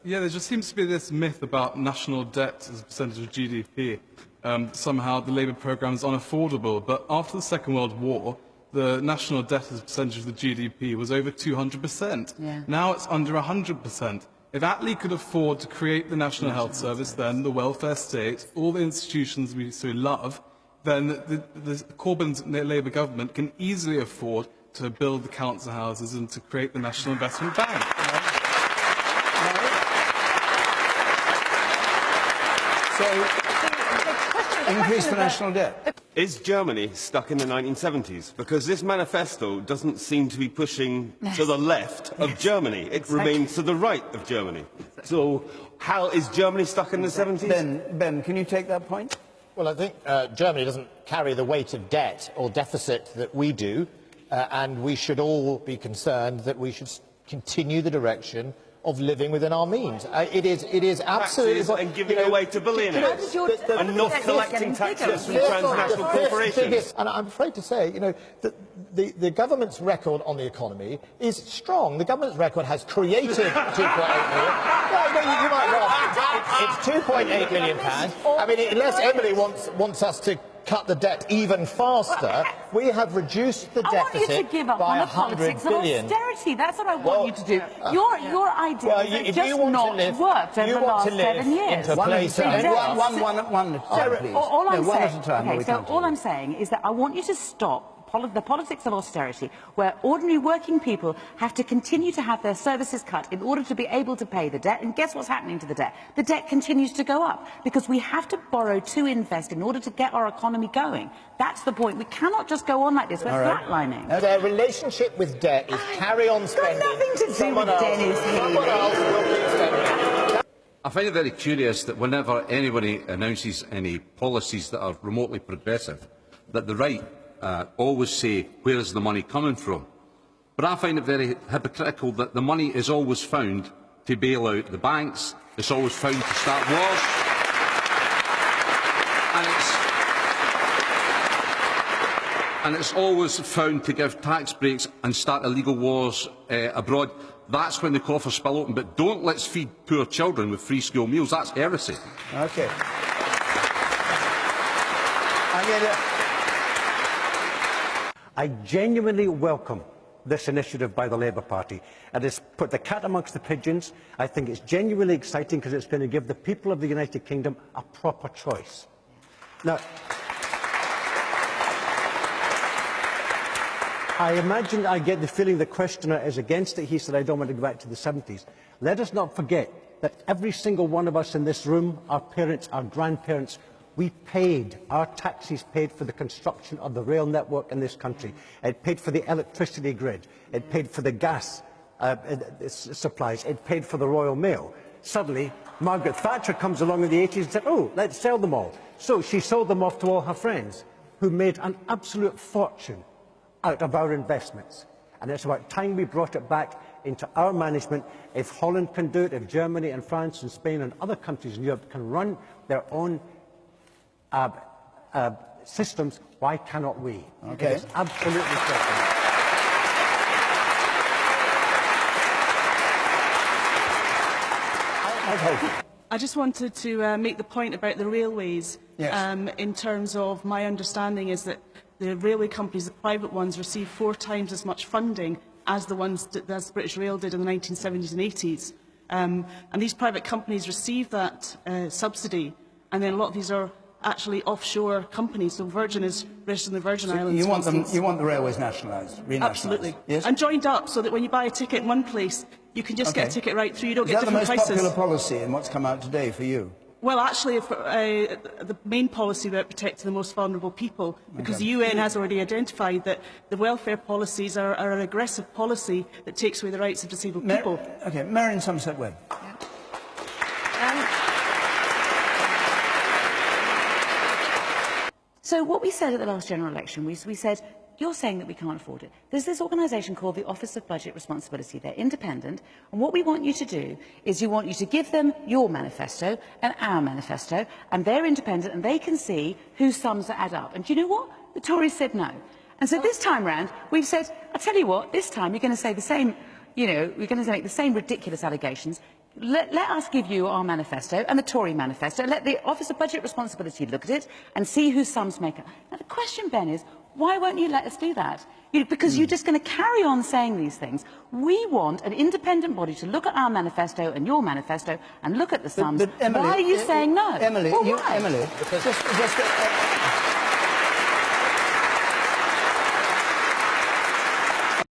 Yeah, there just seems to be this myth about national debt as a percentage of GDP. Somehow the Labour programme is unaffordable, but after the Second World War, the national debt as a percentage of the GDP was over 200%. Yeah. Now it's under 100%. If Attlee could afford to create the National Health Service, then the welfare state, all the institutions we so love, then the Corbyn's Labour government can easily afford to build the council houses and to create the National Investment Bank. So, increase the national debt. Is Germany stuck in the 1970s? Because this manifesto doesn't seem to be pushing to the left of Germany. It remains to the right of Germany. So how is Germany stuck in the 70s? Ben, can you take that point? Well, I think Germany doesn't carry the weight of debt or deficit that we do, and we should all be concerned that we should continue the direction of living within our means. It is absolutely... Taxes and giving away to billionaires and not collecting taxes from transnational corporations. And I'm afraid to say, that the government's record on the economy is strong. The government's record has created 2.8 million. Well, you might laugh. It's 2.8 million pounds. I mean, unless Emily wants us to cut the debt even faster, we have reduced the deficit I want you to give up by on the politics of austerity. That's what I want you to do. Your idea has just not worked over the last 7 years. One at a time, please. All I'm one saying, at a time. okay, so all I'm saying is that I want you to stop the politics of austerity, where ordinary working people have to continue to have their services cut in order to be able to pay the debt. And guess what's happening to the debt? The debt continues to go up because we have to borrow to invest in order to get our economy going. That's the point. We cannot just go on like this. We're flatlining. Their relationship with debt is carry on spending. Got nothing to do Someone with else will keep spending. I find it very curious that whenever anybody announces any policies that are remotely progressive, that the right always say, where is the money coming from? But I find it very hypocritical that the money is always found to bail out the banks, it's always found to start wars, and it's always found to give tax breaks and start illegal wars abroad. That's when the coffers spill open. But don't let's feed poor children with free school meals. That's heresy. Okay. I genuinely welcome this initiative by the Labour Party. It has put the cat amongst the pigeons. I think it's genuinely exciting because it's going to give the people of the United Kingdom a proper choice. Now, I imagine I get the feeling the questioner is against it. He said, I don't want to go back to the 70s. Let us not forget that every single one of us in this room, our parents, our grandparents, we paid, our taxes paid for the construction of the rail network in this country. It paid for the electricity grid. It paid for the gas supplies. It paid for the Royal Mail. Suddenly, Margaret Thatcher comes along in the 80s and said, oh, let's sell them all. So she sold them off to all her friends, who made an absolute fortune out of our investments. And it's about time we brought it back into our management. If Holland can do it, if Germany and France and Spain and other countries in Europe can run their own systems, why cannot we? Okay. It is absolutely certain. I just wanted to make the point about the railways. Yes. In terms of my understanding is that the railway companies, the private ones, receive 4 times as much funding as the ones that British Rail did in the 1970s and 80s. And these private companies receive that subsidy, and then a lot of these are actually offshore companies. So Virgin is registered in the Virgin Islands. You want the railways nationalised, renationalised? Absolutely. Yes? And joined up so that when you buy a ticket in one place, you can just get a ticket right through. You don't get different prices. Is that the most popular policy in what's come out today for you? Well, actually, the main policy about protecting the most vulnerable people, because the UN has already identified that the welfare policies are an aggressive policy that takes away the rights of disabled people. Okay, Marion Somerset-Webb. So what we said at the last general election, we said, you're saying that we can't afford it. There's this organisation called the Office of Budget Responsibility. They're independent, and what we want you to do is you want you to give them your manifesto and our manifesto, and they're independent, and they can see whose sums add up. And do you know what? The Tories said no. And so this time round, we've said, I tell you what, this time you're going to say the same, you're going to make the same ridiculous allegations. let us give you our manifesto and the Tory manifesto. Let the Office of Budget Responsibility look at it and see whose sums make up. Now, the question, Ben, is why won't you let us do that? Because you're just going to carry on saying these things. We want an independent body to look at our manifesto and your manifesto and look at the sums. Emily, why are you saying no? Emily, well, why? Emily, just